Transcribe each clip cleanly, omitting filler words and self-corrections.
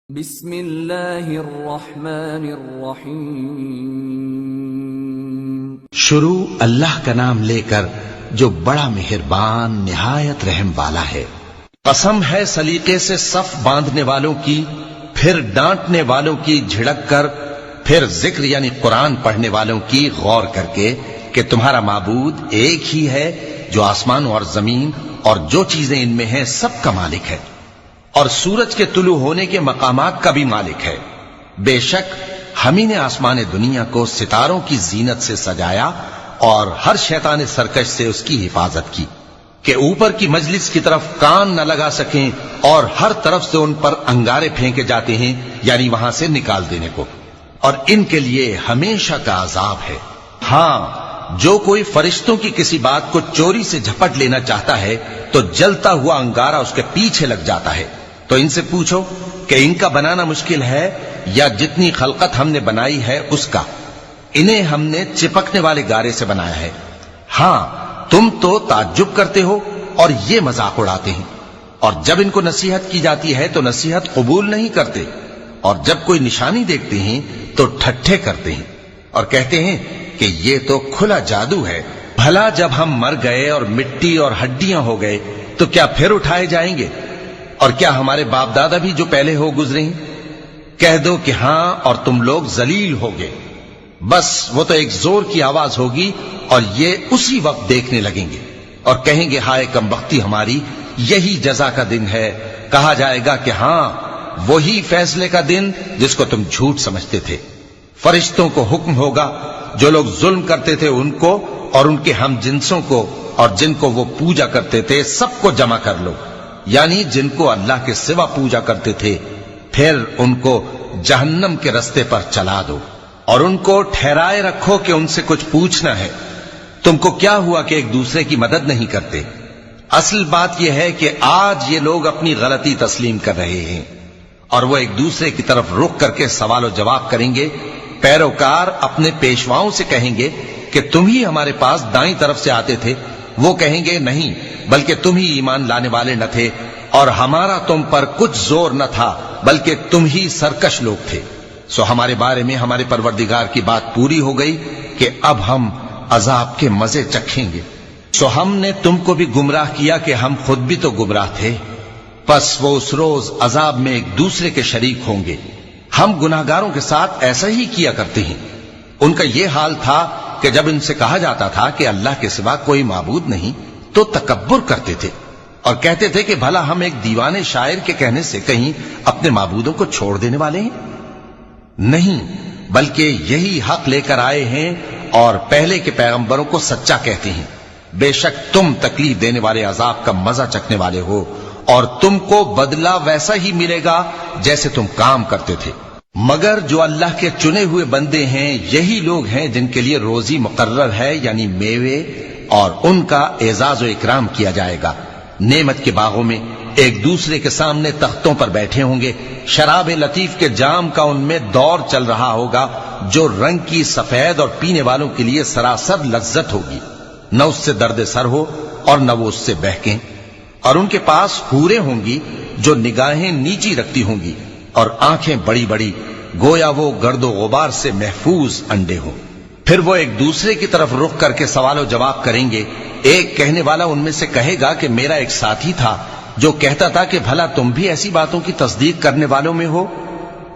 بسم اللہ الرحمن الرحیم۔ شروع اللہ کا نام لے کر جو بڑا مہربان نہایت رحم والا ہے۔ قسم ہے سلیقے سے صف باندھنے والوں کی، پھر ڈانٹنے والوں کی جھڑک کر، پھر ذکر یعنی قرآن پڑھنے والوں کی غور کر کے کہ تمہارا معبود ایک ہی ہے جو آسمان اور زمین اور جو چیزیں ان میں ہیں سب کا مالک ہے، اور سورج کے طلوع ہونے کے مقامات کا بھی مالک ہے۔ بے شک ہم ہی نے آسمان دنیا کو ستاروں کی زینت سے سجایا اور ہر شیطان سرکش سے اس کی حفاظت کی کہ اوپر کی مجلس کی طرف کان نہ لگا سکیں، اور ہر طرف سے ان پر انگارے پھینکے جاتے ہیں یعنی وہاں سے نکال دینے کو، اور ان کے لیے ہمیشہ کا عذاب ہے۔ ہاں، جو کوئی فرشتوں کی کسی بات کو چوری سے جھپٹ لینا چاہتا ہے تو جلتا ہوا انگارہ اس کے پیچھے لگ جاتا ہے۔ تو ان سے پوچھو کہ ان کا بنانا مشکل ہے یا جتنی خلقت ہم نے بنائی ہے اس کا؟ انہیں ہم نے چپکنے والے گارے سے بنایا ہے۔ ہاں، تم تو تعجب کرتے ہو اور یہ مذاق اڑاتے ہیں، اور جب ان کو نصیحت کی جاتی ہے تو نصیحت قبول نہیں کرتے، اور جب کوئی نشانی دیکھتے ہیں تو ٹھٹھے کرتے ہیں اور کہتے ہیں کہ یہ تو کھلا جادو ہے۔ بھلا جب ہم مر گئے اور مٹی اور ہڈیاں ہو گئے تو کیا پھر اٹھائے جائیں گے؟ اور کیا ہمارے باپ دادا بھی جو پہلے ہو گزرے ہیں؟ کہہ دو کہ ہاں، اور تم لوگ ذلیل ہوگے۔ بس وہ تو ایک زور کی آواز ہوگی اور یہ اسی وقت دیکھنے لگیں گے اور کہیں گے ہائے کمبختی ہماری، یہی جزا کا دن ہے۔ کہا جائے گا کہ ہاں، وہی فیصلے کا دن جس کو تم جھوٹ سمجھتے تھے۔ فرشتوں کو حکم ہوگا جو لوگ ظلم کرتے تھے ان کو اور ان کے ہم جنسوں کو اور جن کو وہ پوجا کرتے تھے سب کو جمع کر لو، یعنی جن کو اللہ کے سوا پوجا کرتے تھے، پھر ان کو جہنم کے رستے پر چلا دو اور ان کو ٹھہرائے رکھو کہ ان سے کچھ پوچھنا ہے۔ تم کو کیا ہوا کہ ایک دوسرے کی مدد نہیں کرتے؟ اصل بات یہ ہے کہ آج یہ لوگ اپنی غلطی تسلیم کر رہے ہیں اور وہ ایک دوسرے کی طرف رخ کر کے سوال و جواب کریں گے۔ پیروکار اپنے پیشواؤں سے کہیں گے کہ تم ہی ہمارے پاس دائیں طرف سے آتے تھے۔ وہ کہیں گے نہیں، بلکہ تم ہی ایمان لانے والے نہ تھے، اور ہمارا تم پر کچھ زور نہ تھا، بلکہ تم ہی سرکش لوگ تھے۔ سو ہمارے بارے میں ہمارے پروردگار کی بات پوری ہو گئی کہ اب ہم عذاب کے مزے چکھیں گے۔ سو ہم نے تم کو بھی گمراہ کیا کہ ہم خود بھی تو گمراہ تھے، پس وہ اس روز عذاب میں ایک دوسرے کے شریک ہوں گے۔ ہم گناہگاروں کے ساتھ ایسا ہی کیا کرتے ہیں۔ ان کا یہ حال تھا کہ جب ان سے کہا جاتا تھا کہ اللہ کے سوا کوئی معبود نہیں تو تکبر کرتے تھے اور کہتے تھے کہ بھلا ہم ایک دیوانے شاعر کے کہنے سے کہیں اپنے معبودوں کو چھوڑ دینے والے ہیں؟ نہیں، بلکہ یہی حق لے کر آئے ہیں اور پہلے کے پیغمبروں کو سچا کہتے ہیں۔ بے شک تم تکلیف دینے والے عذاب کا مزہ چکھنے والے ہو، اور تم کو بدلہ ویسا ہی ملے گا جیسے تم کام کرتے تھے۔ مگر جو اللہ کے چنے ہوئے بندے ہیں یہی لوگ ہیں جن کے لیے روزی مقرر ہے، یعنی میوے، اور ان کا اعزاز و اکرام کیا جائے گا۔ نعمت کے باغوں میں ایک دوسرے کے سامنے تختوں پر بیٹھے ہوں گے، شراب لطیف کے جام کا ان میں دور چل رہا ہوگا جو رنگ کی سفید اور پینے والوں کے لیے سراسر لذت ہوگی، نہ اس سے درد سر ہو اور نہ وہ اس سے بہکیں۔ اور ان کے پاس حوریں ہوں گی جو نگاہیں نیچی رکھتی ہوں گی اور آنکھیں بڑی بڑی، گویا وہ گرد و غبار سے محفوظ انڈے ہوں۔ پھر وہ ایک دوسرے کی طرف رخ کر کے سوال و جواب کریں گے۔ ایک کہنے والا ان میں سے کہے گا کہ میرا ایک ساتھی تھا جو کہتا تھا کہ بھلا تم بھی ایسی باتوں کی تصدیق کرنے والوں میں ہو؟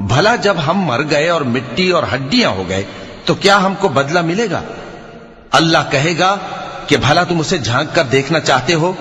بھلا جب ہم مر گئے اور مٹی اور ہڈیاں ہو گئے تو کیا ہم کو بدلہ ملے گا؟ اللہ کہے گا کہ بھلا تم اسے جھانک کر دیکھنا چاہتے ہو